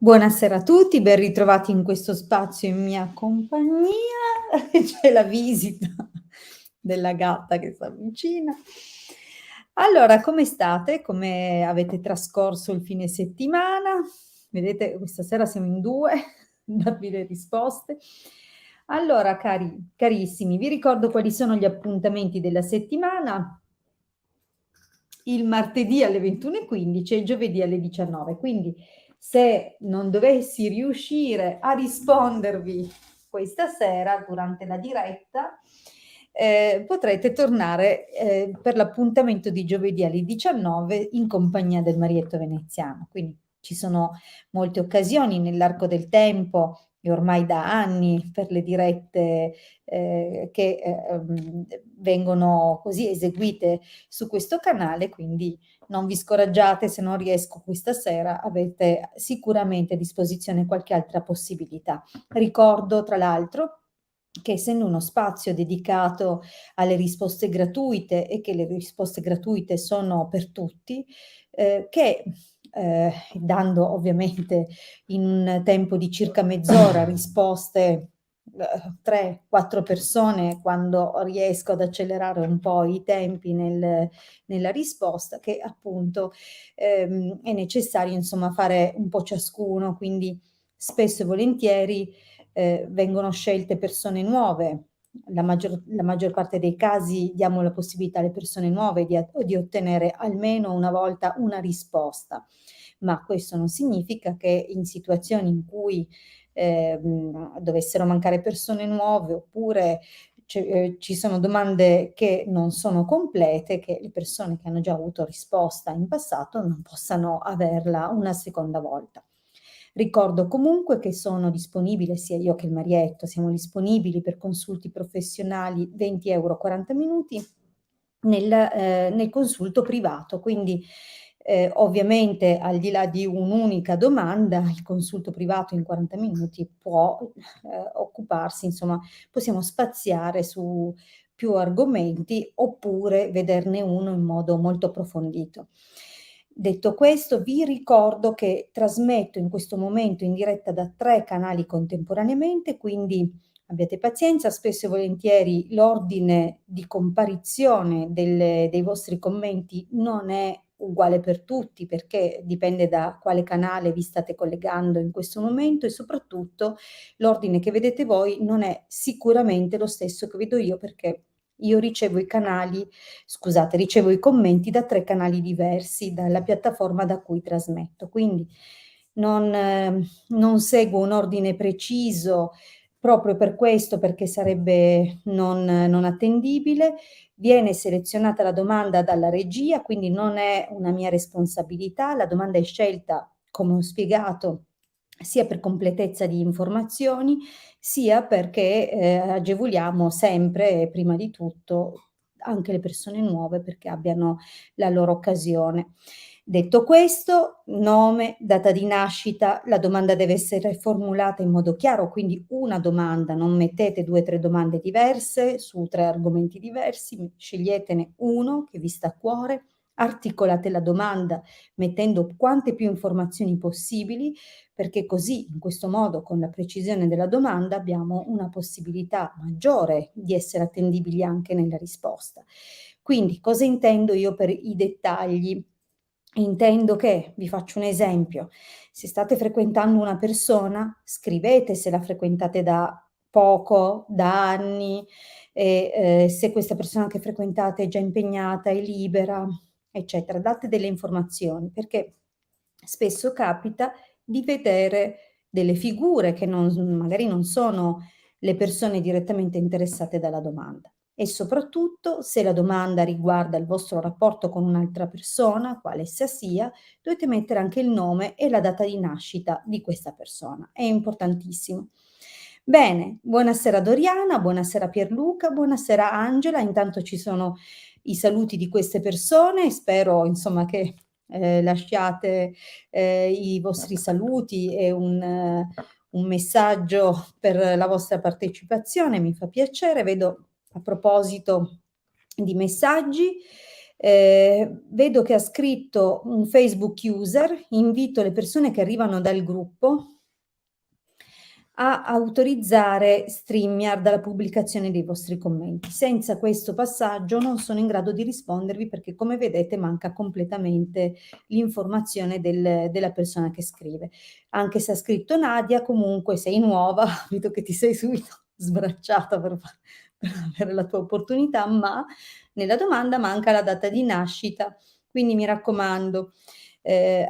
Buonasera a tutti, ben ritrovati in questo spazio in mia compagnia. C'è la visita della gatta che s'avvicina. Allora, come state? Come avete trascorso il fine settimana? Vedete, questa sera siamo in 2 a darvi le risposte. Allora, carissimi, vi ricordo quali sono gli appuntamenti della settimana: il martedì alle 21:15 e il giovedì alle 19. Quindi se non dovessi riuscire a rispondervi questa sera durante la diretta, potrete tornare, per l'appuntamento di giovedì alle 19 in compagnia del Marietto Veneziano. Quindi ci sono molte occasioni nell'arco del tempo e ormai da anni per le dirette, che, vengono così eseguite su questo canale, quindi non vi scoraggiate se non riesco questa sera, avete sicuramente a disposizione qualche altra possibilità. Ricordo tra l'altro che essendo uno spazio dedicato alle risposte gratuite e che le risposte gratuite sono per tutti, che dando ovviamente in un tempo di circa mezz'ora risposte 3, 4 persone quando riesco ad accelerare un po' i tempi nella risposta, che appunto è necessario insomma fare un po' ciascuno, quindi spesso e volentieri vengono scelte persone nuove. La maggior parte dei casi diamo la possibilità alle persone nuove di ottenere almeno una volta una risposta, ma questo non significa che in situazioni in cui dovessero mancare persone nuove oppure ci sono domande che non sono complete, che le persone che hanno già avuto risposta in passato non possano averla una seconda volta. Ricordo comunque che sono disponibile, sia io che il Marietto, siamo disponibili per consulti professionali 20 € 40 minuti nel consulto privato, quindi ovviamente al di là di un'unica domanda, il consulto privato in 40 minuti può occuparsi, insomma, possiamo spaziare su più argomenti oppure vederne uno in modo molto approfondito. Detto questo, vi ricordo che trasmetto in questo momento in diretta da 3 canali contemporaneamente, quindi abbiate pazienza, spesso e volentieri l'ordine di comparizione dei vostri commenti non è uguale per tutti, perché dipende da quale canale vi state collegando in questo momento e soprattutto l'ordine che vedete voi non è sicuramente lo stesso che vedo io, perché io ricevo i commenti da 3 canali diversi, dalla piattaforma da cui trasmetto. Quindi non seguo un ordine preciso proprio per questo, perché sarebbe non attendibile. Viene selezionata la domanda dalla regia, quindi non è una mia responsabilità. La domanda è scelta, come ho spiegato, sia per completezza di informazioni, sia perché, agevoliamo sempre e prima di tutto anche le persone nuove perché abbiano la loro occasione. Detto questo, nome, data di nascita, la domanda deve essere formulata in modo chiaro, quindi una domanda, non mettete 2, 3 domande diverse su 3 argomenti diversi, sceglietene uno che vi sta a cuore, articolate la domanda mettendo quante più informazioni possibili, perché così, in questo modo, con la precisione della domanda, abbiamo una possibilità maggiore di essere attendibili anche nella risposta. Quindi, cosa intendo io per i dettagli? Intendo che, vi faccio un esempio, se state frequentando una persona, scrivete se la frequentate da poco, da anni, e se questa persona che frequentate è già impegnata, è libera, eccetera. Date delle informazioni, perché spesso capita di vedere delle figure che magari non sono le persone direttamente interessate dalla domanda. E soprattutto, se la domanda riguarda il vostro rapporto con un'altra persona, quale essa sia, dovete mettere anche il nome e la data di nascita di questa persona. È importantissimo. Bene, buonasera Doriana, buonasera Pierluca, buonasera Angela. Intanto ci sono i saluti di queste persone, spero insomma che lasciate i vostri saluti e un messaggio per la vostra partecipazione, mi fa piacere. Vedo a proposito di messaggi, Vedo che ha scritto un Facebook user: invito le persone che arrivano dal gruppo a autorizzare StreamYard alla pubblicazione dei vostri commenti. Senza questo passaggio non sono in grado di rispondervi perché, come vedete, manca completamente l'informazione della persona che scrive. Anche se ha scritto Nadia, comunque sei nuova, vedo che ti sei subito sbracciata per avere la tua opportunità, ma nella domanda manca la data di nascita. Quindi mi raccomando,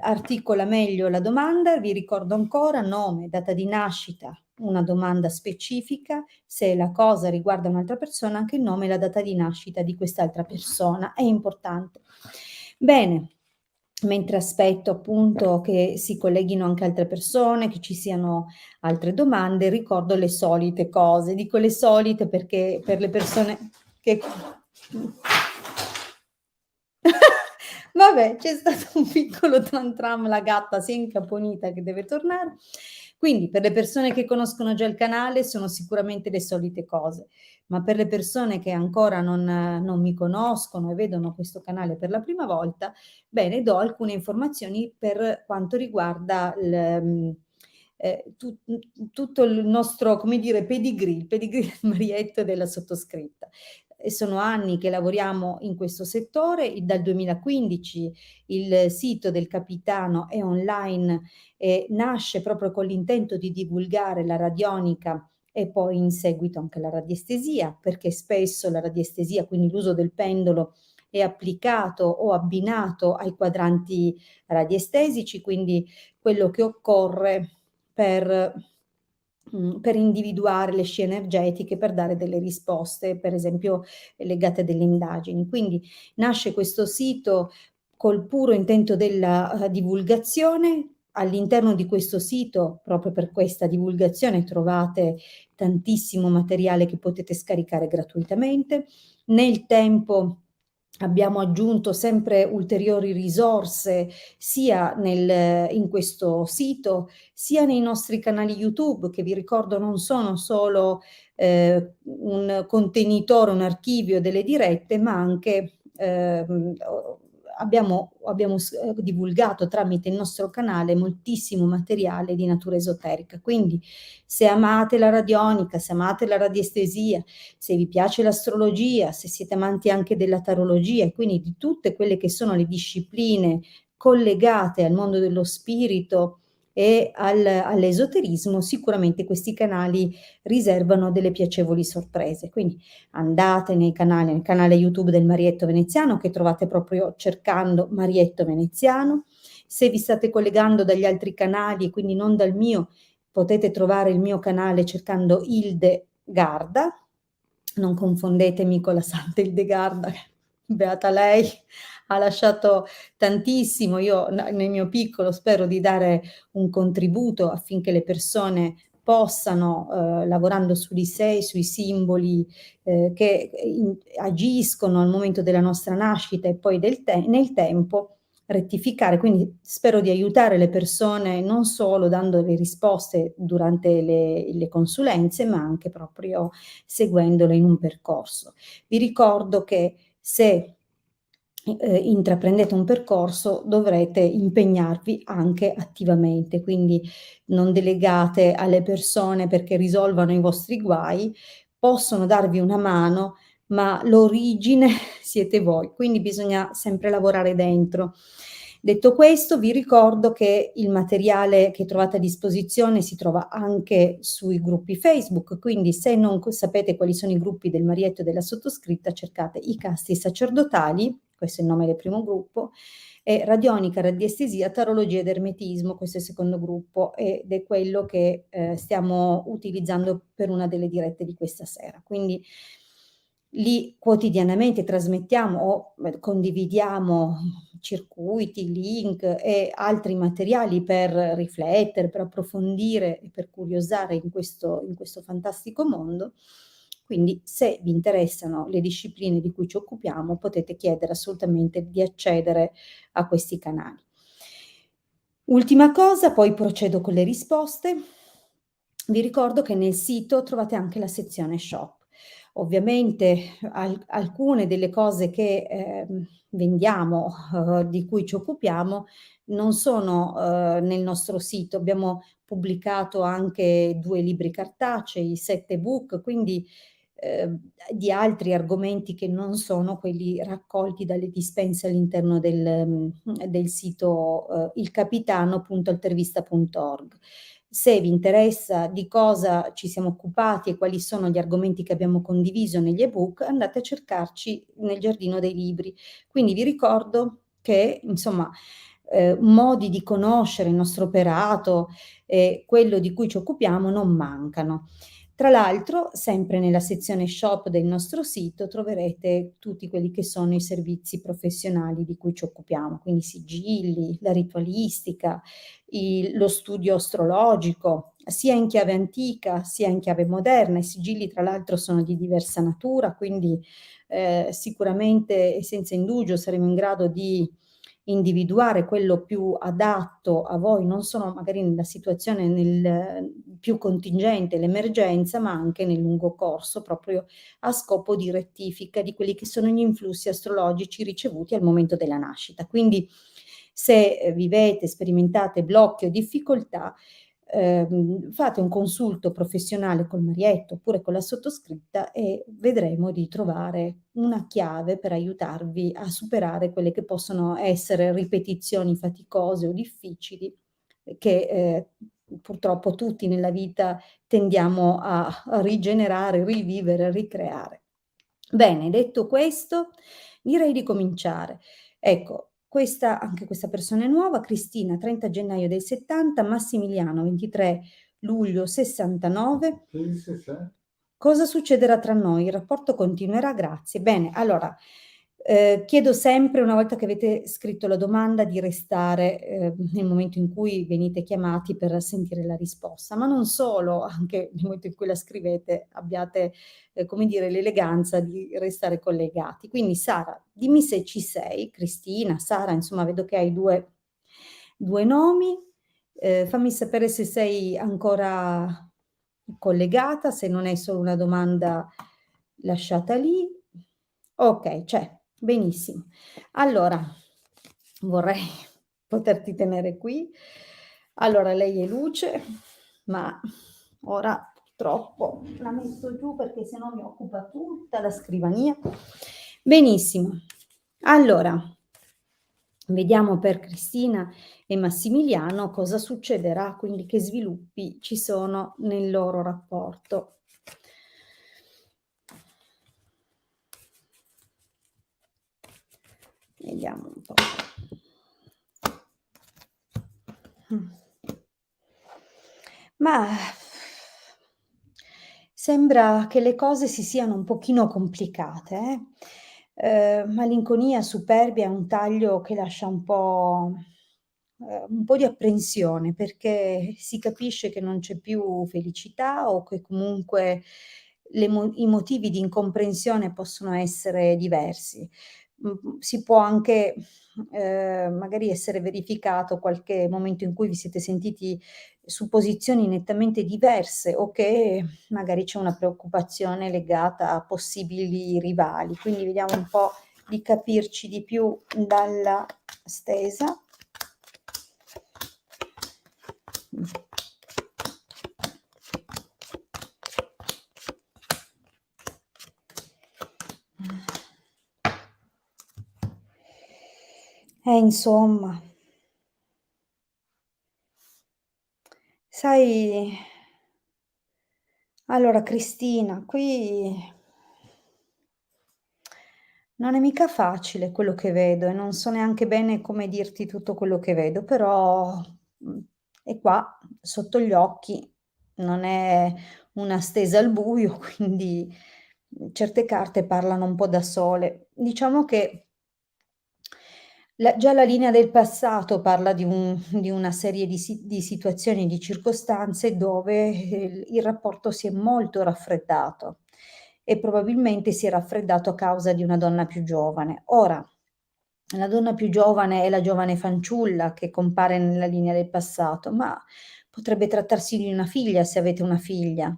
articola meglio la domanda. Vi ricordo ancora nome, data di nascita, una domanda specifica. Se la cosa riguarda un'altra persona, anche il nome e la data di nascita di quest'altra persona è importante. Bene, mentre aspetto appunto che si colleghino anche altre persone, che ci siano altre domande, ricordo le solite cose. Dico le solite perché per le persone che vabbè, c'è stato un piccolo tram la gatta si è incaponita che deve tornare. Quindi per le persone che conoscono già il canale sono sicuramente le solite cose, ma per le persone che ancora non mi conoscono e vedono questo canale per la prima volta, bene, do alcune informazioni per quanto riguarda tutto il nostro, come dire, pedigree, il pedigree del Marietto e della sottoscritta. E sono anni che lavoriamo in questo settore. Dal 2015 il sito del Capitano è online e nasce proprio con l'intento di divulgare la radionica e poi in seguito anche la radiestesia, perché spesso la radiestesia, quindi l'uso del pendolo, è applicato o abbinato ai quadranti radiestesici, quindi quello che occorre per individuare le scie energetiche, per dare delle risposte, per esempio legate a delle indagini. Quindi nasce questo sito col puro intento della divulgazione. All'interno di questo sito, proprio per questa divulgazione, trovate tantissimo materiale che potete scaricare gratuitamente. Nel tempo abbiamo aggiunto sempre ulteriori risorse sia in questo sito, sia nei nostri canali YouTube, che vi ricordo non sono solo un contenitore, un archivio delle dirette, ma anche abbiamo divulgato tramite il nostro canale moltissimo materiale di natura esoterica. Quindi se amate la radionica, se amate la radiestesia, se vi piace l'astrologia, se siete amanti anche della tarologia e quindi di tutte quelle che sono le discipline collegate al mondo dello spirito e all'esoterismo, sicuramente questi canali riservano delle piacevoli sorprese. Quindi andate nel canale YouTube del Marietto Veneziano, che trovate proprio cercando Marietto Veneziano. Se vi state collegando dagli altri canali e quindi non dal mio, potete trovare il mio canale cercando Hilde Garda. Non confondetemi con la Santa Hildegarda, beata lei, ha lasciato tantissimo. Io nel mio piccolo spero di dare un contributo affinché le persone possano, lavorando su di sé, sui simboli che agiscono al momento della nostra nascita e poi nel tempo, rettificare. Quindi spero di aiutare le persone non solo dando le risposte durante le consulenze, ma anche proprio seguendole in un percorso. Vi ricordo che se intraprendete un percorso dovrete impegnarvi anche attivamente, quindi non delegate alle persone perché risolvano i vostri guai, possono darvi una mano, ma l'origine siete voi, quindi bisogna sempre lavorare dentro. Detto questo, vi ricordo che il materiale che trovate a disposizione si trova anche sui gruppi Facebook, quindi se non sapete quali sono i gruppi del Marietto e della sottoscritta, cercate i casti sacerdotali, questo è il nome del primo gruppo, e radionica, radiestesia, tarologia ed ermetismo, questo è il secondo gruppo ed è quello che stiamo utilizzando per una delle dirette di questa sera. Quindi lì quotidianamente trasmettiamo o condividiamo circuiti, link e altri materiali per riflettere, per approfondire e per curiosare in questo fantastico mondo. Quindi se vi interessano le discipline di cui ci occupiamo, potete chiedere assolutamente di accedere a questi canali. Ultima cosa, poi procedo con le risposte. Vi ricordo che nel sito trovate anche la sezione shop. Ovviamente alcune delle cose che, vendiamo, di cui ci occupiamo, non sono, nel nostro sito. Abbiamo pubblicato anche 2 libri cartacei, 7 ebook, quindi, di altri argomenti che non sono quelli raccolti dalle dispense all'interno del sito, ilcapitano.altervista.org. Se vi interessa di cosa ci siamo occupati e quali sono gli argomenti che abbiamo condiviso negli ebook, andate a cercarci nel giardino dei libri. Quindi vi ricordo che, insomma, modi di conoscere il nostro operato e quello di cui ci occupiamo non mancano. Tra l'altro, sempre nella sezione shop del nostro sito troverete tutti quelli che sono i servizi professionali di cui ci occupiamo, quindi i sigilli, la ritualistica, lo studio astrologico, sia in chiave antica sia in chiave moderna. I sigilli tra l'altro sono di diversa natura, quindi sicuramente e senza indugio saremo in grado di individuare quello più adatto a voi, non solo magari nella situazione più contingente, l'emergenza, ma anche nel lungo corso, proprio a scopo di rettifica di quelli che sono gli influssi astrologici ricevuti al momento della nascita. Quindi se vivete, sperimentate blocchi o difficoltà, fate un consulto professionale col Marietto oppure con la sottoscritta e vedremo di trovare una chiave per aiutarvi a superare quelle che possono essere ripetizioni faticose o difficili che purtroppo tutti nella vita tendiamo a rigenerare, rivivere, ricreare. Bene, detto questo, direi di cominciare. Ecco, anche questa persona è nuova, Cristina, 30 gennaio del 70, Massimiliano, 23 luglio 69. Cosa succederà tra noi? Il rapporto continuerà? Grazie. Bene, allora, chiedo sempre, una volta che avete scritto la domanda, di restare, nel momento in cui venite chiamati per sentire la risposta, ma non solo, anche nel momento in cui la scrivete abbiate, come dire, l'eleganza di restare collegati. Quindi Sara, dimmi se ci sei, Cristina, Sara, insomma vedo che hai due nomi, fammi sapere se sei ancora collegata, se non è solo una domanda lasciata lì. Ok, c'è, benissimo. Allora, vorrei poterti tenere qui. Allora, lei è Luce, ma ora purtroppo la metto giù perché sennò mi occupa tutta la scrivania. Benissimo. Allora, vediamo per Cristina e Massimiliano cosa succederà, quindi che sviluppi ci sono nel loro rapporto. Vediamo un po'. Ma sembra che le cose si siano un pochino complicate, eh? Malinconia, superbia, un taglio che lascia un po' di apprensione, perché si capisce che non c'è più felicità o che comunque i motivi di incomprensione possono essere diversi. Si può anche magari essere verificato qualche momento in cui vi siete sentiti su posizioni nettamente diverse o che magari c'è una preoccupazione legata a possibili rivali. Quindi vediamo un po' di capirci di più dalla stesa. Insomma, sai, allora Cristina, qui non è mica facile quello che vedo e non so neanche bene come dirti tutto quello che vedo, però è qua sotto gli occhi, non è una stesa al buio, quindi certe carte parlano un po' da sole. Diciamo che già la linea del passato parla di una serie di situazioni, di circostanze dove il rapporto si è molto raffreddato e probabilmente si è raffreddato a causa di una donna più giovane. Ora, la donna più giovane è la giovane fanciulla che compare nella linea del passato, ma potrebbe trattarsi di una figlia se avete una figlia.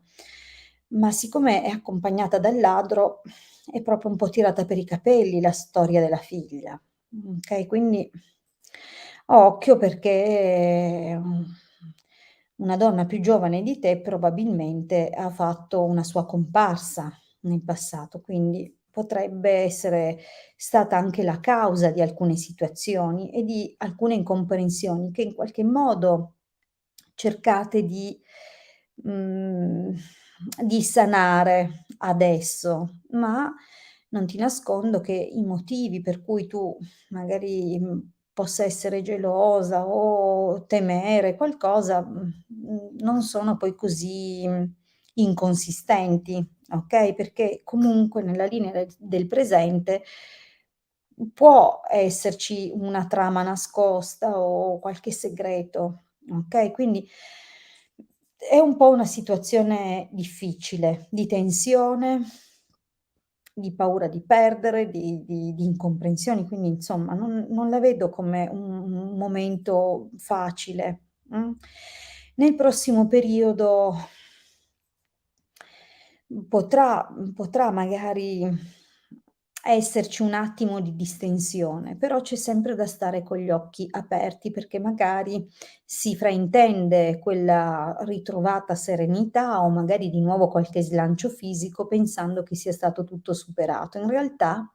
ma siccome è accompagnata dal ladro, è proprio un po' tirata per i capelli la storia della figlia, okay, quindi occhio perché, una donna più giovane di te probabilmente ha fatto una sua comparsa nel passato, quindi potrebbe essere stata anche la causa di alcune situazioni e di alcune incomprensioni che in qualche modo cercate mhmm, di sanare adesso, ma non ti nascondo che i motivi per cui tu magari, possa essere gelosa o temere qualcosa, non sono poi così, inconsistenti, okay, perché comunque nella linea del presente può esserci una trama nascosta o qualche segreto, okay, quindi è un po' una situazione difficile, di tensione, di paura di perdere, di incomprensioni, quindi insomma non la vedo come un momento facile, Nel prossimo periodo potrà magari esserci un attimo di distensione, però c'è sempre da stare con gli occhi aperti, perché magari si fraintende quella ritrovata serenità o magari di nuovo qualche slancio fisico pensando che sia stato tutto superato. In realtà,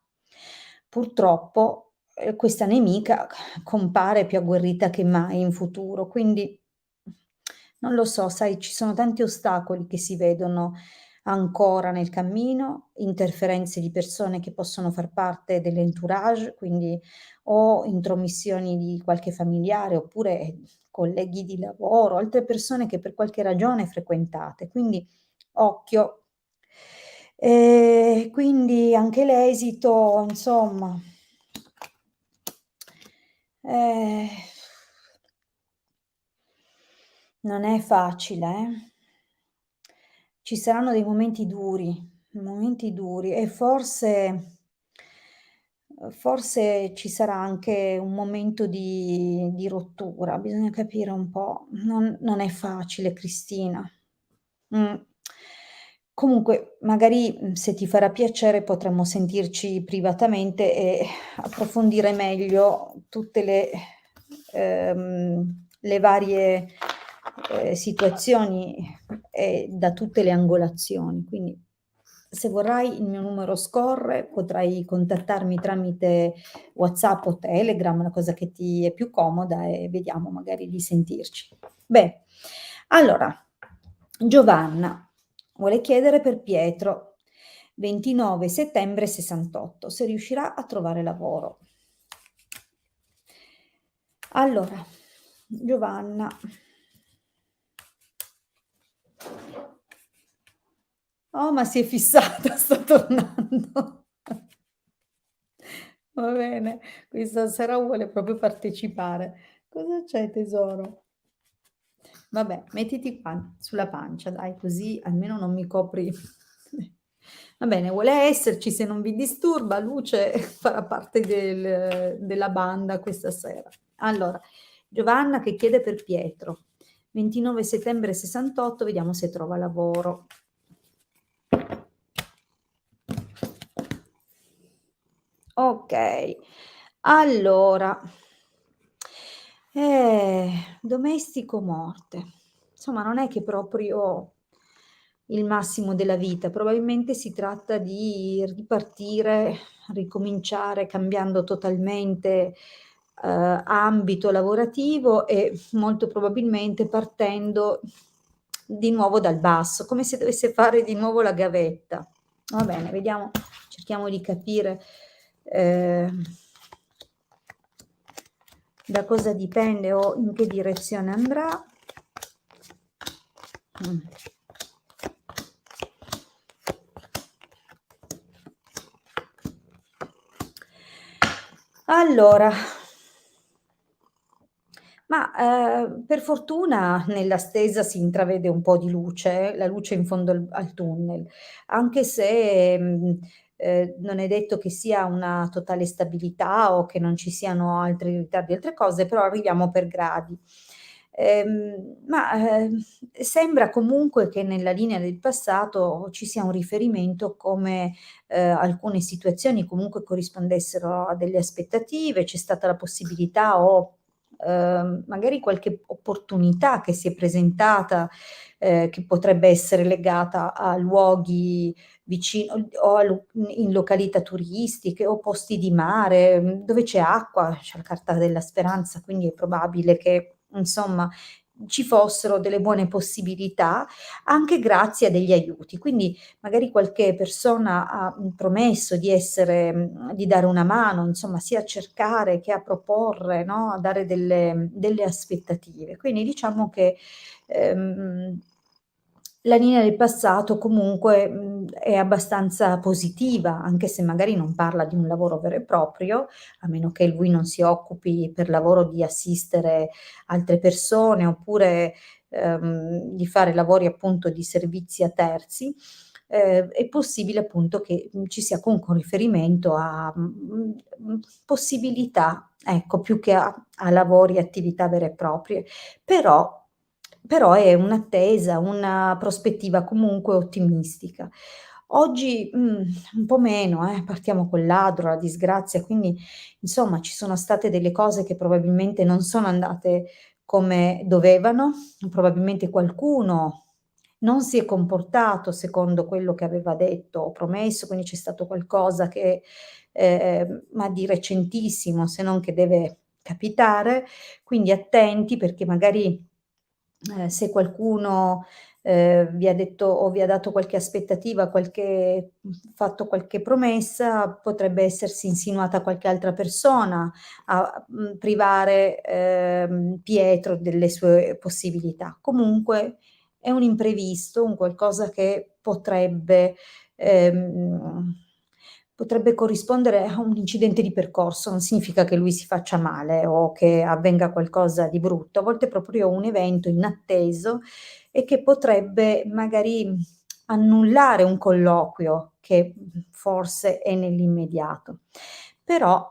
purtroppo, questa nemica compare più agguerrita che mai in futuro, quindi non lo so, sai, ci sono tanti ostacoli che si vedono ancora nel cammino, interferenze di persone che possono far parte dell'entourage, quindi o intromissioni di qualche familiare oppure colleghi di lavoro, altre persone che per qualche ragione frequentate. Quindi occhio. Quindi anche l'esito, insomma, eh, non è facile, Ci saranno dei momenti duri e forse ci sarà anche un momento di rottura, bisogna capire un po'. Non è facile, Cristina. Mh. Comunque magari, se ti farà piacere potremmo sentirci privatamente e approfondire meglio tutte le varie, situazioni e da tutte le angolazioni. Quindi se vorrai il mio numero scorre, potrai contattarmi tramite WhatsApp o Telegram, la cosa che ti è più comoda e vediamo magari di sentirci. Beh, allora, Giovanna vuole chiedere per Pietro, 29 settembre 68, se riuscirà a trovare lavoro. Allora, Giovanna. Oh, ma si è fissata, sta tornando. Va bene, questa sera vuole proprio partecipare. Cosa c'è tesoro? Vabbè, mettiti qua sulla pancia dai, così almeno non mi copri. Va bene, vuole esserci, se non vi disturba, Luce farà parte della banda questa sera. Allora, Giovanna che chiede per Pietro, 29 settembre 68, vediamo se trova lavoro. Okay, allora, domestico morte. Insomma, non è che proprio il massimo della vita, probabilmente si tratta di ripartire, ricominciare cambiando totalmente, ambito lavorativo e molto probabilmente partendo di nuovo dal basso, come se dovesse fare di nuovo la gavetta. Va bene, vediamo, cerchiamo di capire, ehm, da cosa dipende o in che direzione andrà. Mh. Allora, ma, per fortuna nella stesa si intravede un po' di luce, la luce in fondo al tunnel, anche se, non è detto che sia una totale stabilità o che non ci siano altri ritardi, altre cose, però arriviamo per gradi. Sembra comunque che nella linea del passato ci sia un riferimento come, alcune situazioni comunque corrispondessero a delle aspettative, c'è stata la possibilità o, magari qualche opportunità che si è presentata, che potrebbe essere legata a luoghi vicino o in località turistiche o posti di mare, dove c'è acqua, c'è la carta della speranza, quindi è probabile che, insomma, ci fossero delle buone possibilità, anche grazie a degli aiuti. Quindi magari qualche persona ha, promesso di essere di dare una mano, insomma, sia a cercare che a proporre, no, a dare delle aspettative. Quindi diciamo che, ehm la linea del passato comunque, è abbastanza positiva, anche se magari non parla di un lavoro vero e proprio, a meno che lui non si occupi per lavoro di assistere altre persone, oppure, di fare lavori appunto di servizi a terzi. È possibile appunto che, ci sia comunque un riferimento a, possibilità, ecco, più che a lavori e attività vere e proprie. Però è un'attesa, una prospettiva comunque ottimistica. Oggi, un po' meno, partiamo col ladro, la disgrazia, quindi insomma ci sono state delle cose che probabilmente non sono andate come dovevano, probabilmente qualcuno non si è comportato secondo quello che aveva detto o promesso, quindi c'è stato qualcosa che, ma di recentissimo, se non che deve capitare, quindi attenti perché magari se qualcuno, vi ha detto o vi ha dato qualche aspettativa, fatto qualche promessa, potrebbe essersi insinuata qualche altra persona a, privare, Pietro delle sue possibilità. Comunque è un imprevisto, un qualcosa che ehm, potrebbe corrispondere a un incidente di percorso, non significa che lui si faccia male o che avvenga qualcosa di brutto, a volte è proprio un evento inatteso e che potrebbe magari annullare un colloquio che, forse è nell'immediato. Però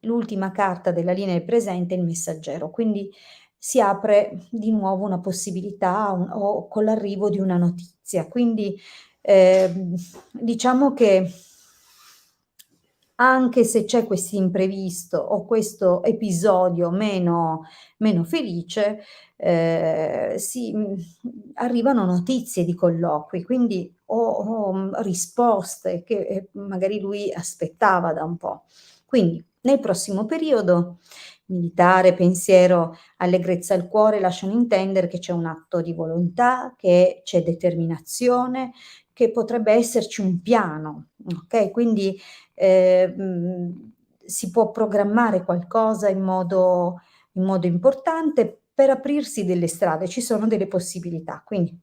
l'ultima carta della linea del presente è il messaggero, quindi si apre di nuovo una possibilità o con l'arrivo di una notizia. Quindi, ehm, diciamo che anche se c'è quest'imprevisto o questo episodio meno felice, arrivano notizie di colloqui, quindi risposte che, magari lui aspettava da un po'. Quindi nel prossimo periodo militare, pensiero, allegrezza al cuore lasciano intendere che c'è un atto di volontà, che c'è determinazione, che potrebbe esserci un piano, okay, quindi si può programmare qualcosa in modo importante per aprirsi delle strade, ci sono delle possibilità. Quindi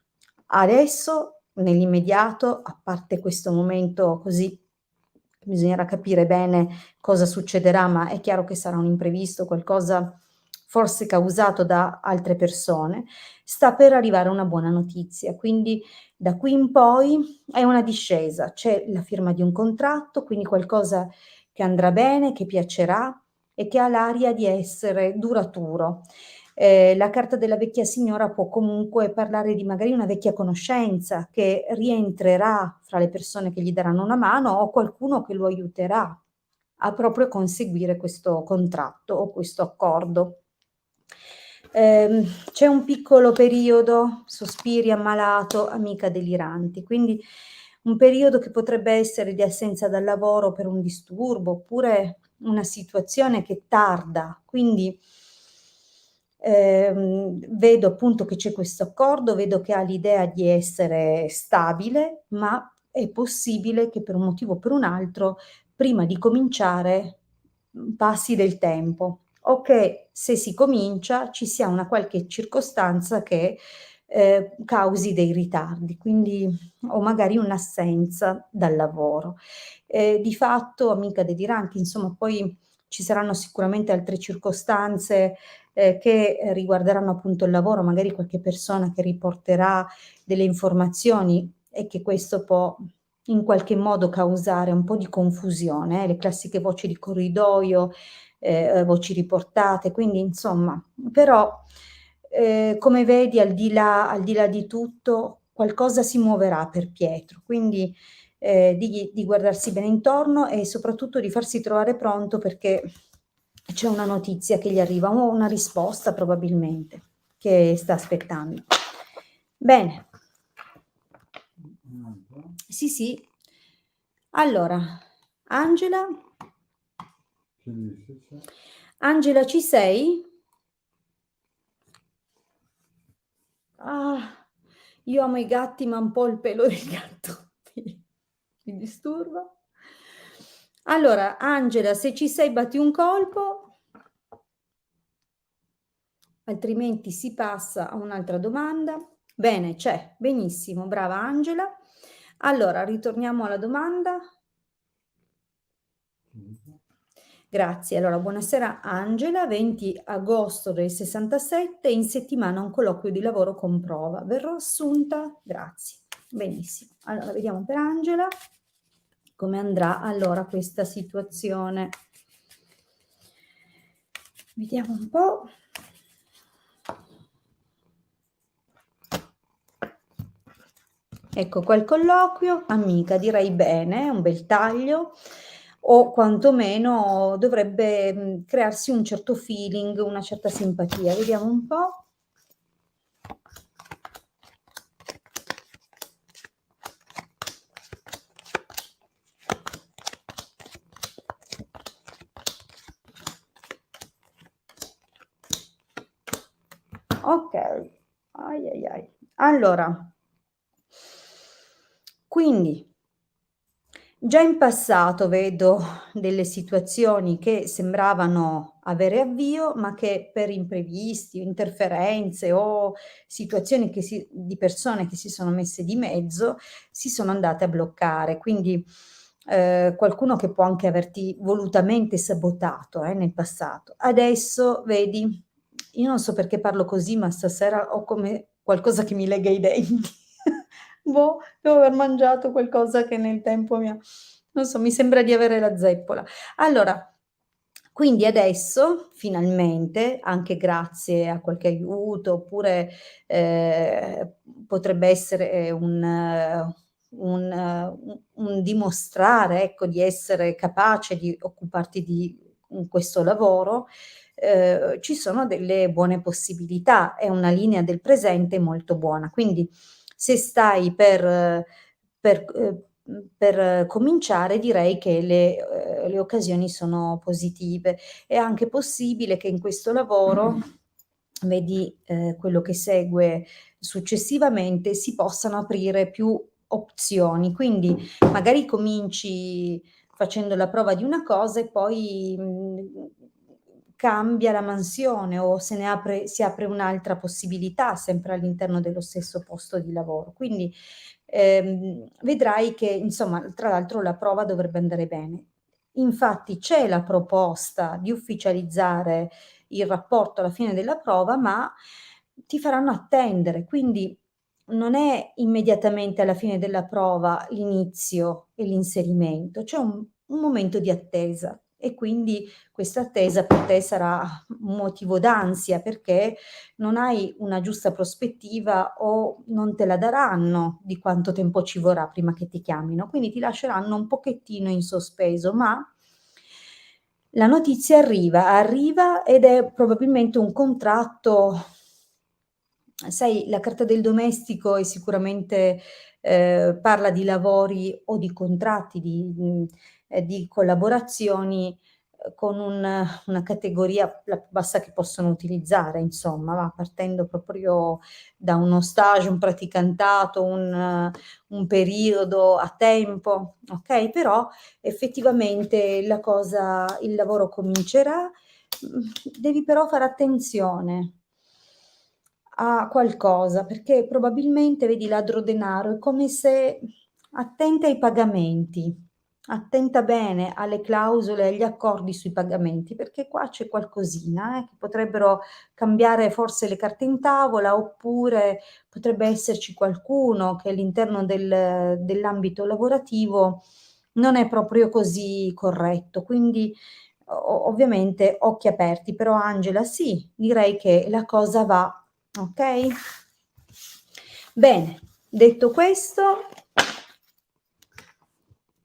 adesso, nell'immediato, a parte questo momento così, bisognerà capire bene cosa succederà, ma è chiaro che sarà un imprevisto, qualcosa forse causato da altre persone, sta per arrivare una buona notizia. Quindi da qui in poi è una discesa, c'è la firma di un contratto, quindi qualcosa che andrà bene, che piacerà e che ha l'aria di essere duraturo. La carta della vecchia signora può comunque parlare di magari una vecchia conoscenza che rientrerà fra le persone che gli daranno una mano o qualcuno che lo aiuterà a proprio conseguire questo contratto o questo accordo. C'è un piccolo periodo, sospiri, ammalato, amica deliranti, quindi un periodo che potrebbe essere di assenza dal lavoro per un disturbo, oppure una situazione che tarda. Quindi, vedo appunto che c'è questo accordo, vedo che ha l'idea di essere stabile, ma è possibile che per un motivo o per un altro, prima di cominciare, passi del tempo o che se si comincia ci sia una qualche circostanza che, causi dei ritardi, quindi o magari un'assenza dal lavoro. Di fatto, amica deliranti, insomma poi ci saranno sicuramente altre circostanze, che riguarderanno appunto il lavoro, magari qualche persona che riporterà delle informazioni e che questo può in qualche modo causare un po' di confusione, le classiche voci di corridoio, voci riportate, quindi insomma però, come vedi al di là di tutto, qualcosa si muoverà per Pietro, quindi digli di guardarsi bene intorno e soprattutto di farsi trovare pronto perché c'è una notizia che gli arriva, o una risposta probabilmente, che sta aspettando. Bene. Sì, sì. Allora, Angela? Angela, ci sei? Ah, io amo i gatti, ma un po' il pelo del gatto mi disturba. Allora, Angela, se ci sei batti un colpo, altrimenti si passa a un'altra domanda. Bene, c'è, benissimo, brava Angela. Allora, ritorniamo alla domanda. Grazie. Allora, buonasera Angela, 20 agosto del 67, in settimana un colloquio di lavoro con prova. Verrò assunta? Grazie. Benissimo. Allora, vediamo per Angela come andrà allora questa situazione. Vediamo un po'. Ecco qua il colloquio, amica, direi bene, un bel taglio, o quantomeno dovrebbe crearsi un certo feeling, una certa simpatia. Vediamo un po'. Ok, ai ai ai. Allora, quindi già in passato vedo delle situazioni che sembravano avere avvio, ma che per imprevisti, interferenze o situazioni di persone che si sono messe di mezzo, si sono andate a bloccare. Quindi qualcuno che può anche averti volutamente sabotato, nel passato. Adesso vedi, io non so perché parlo così, ma stasera ho come qualcosa che mi lega i denti. Boh, devo aver mangiato qualcosa che nel tempo mi ha non so, mi sembra di avere la zeppola. Allora, quindi adesso finalmente, anche grazie a qualche aiuto, oppure, potrebbe essere un dimostrare, ecco, di essere capace di occuparti di questo lavoro, ci sono delle buone possibilità, è una linea del presente molto buona. Quindi se stai per cominciare direi che le occasioni sono positive. È anche possibile che in questo lavoro, vedi, quello che segue successivamente, si possano aprire più opzioni. Quindi magari cominci facendo la prova di una cosa e poi, cambia la mansione o si apre un'altra possibilità sempre all'interno dello stesso posto di lavoro. Quindi, vedrai che insomma, tra l'altro la prova dovrebbe andare bene. Infatti c'è la proposta di ufficializzare il rapporto alla fine della prova, ma ti faranno attendere, quindi non è immediatamente alla fine della prova l'inizio e l'inserimento, c'è un momento di attesa e quindi questa attesa per te sarà un motivo d'ansia perché non hai una giusta prospettiva o non te la daranno di quanto tempo ci vorrà prima che ti chiamino, quindi ti lasceranno un pochettino in sospeso, ma la notizia arriva ed è probabilmente un contratto. Sai, la carta del domestico è sicuramente, parla di lavori o di contratti, di collaborazioni, con una categoria la più bassa che possono utilizzare insomma, va, partendo proprio da uno stage, un praticantato, un periodo a tempo, okay, però effettivamente il lavoro comincerà, devi però fare attenzione a qualcosa, perché probabilmente vedi ladro denaro, è come se attenta ai pagamenti, attenta bene alle clausole, agli accordi sui pagamenti, perché qua c'è qualcosina, che potrebbero cambiare forse le carte in tavola, oppure potrebbe esserci qualcuno che all'interno dell'ambito lavorativo non è proprio così corretto. Quindi ovviamente occhi aperti, però Angela sì, direi che la cosa va Okay? Bene, detto questo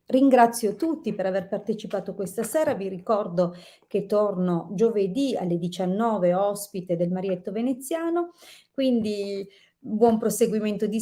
ringrazio tutti per aver partecipato questa sera. Vi ricordo che torno giovedì alle 19 ospite del Marietto Veneziano, quindi buon proseguimento di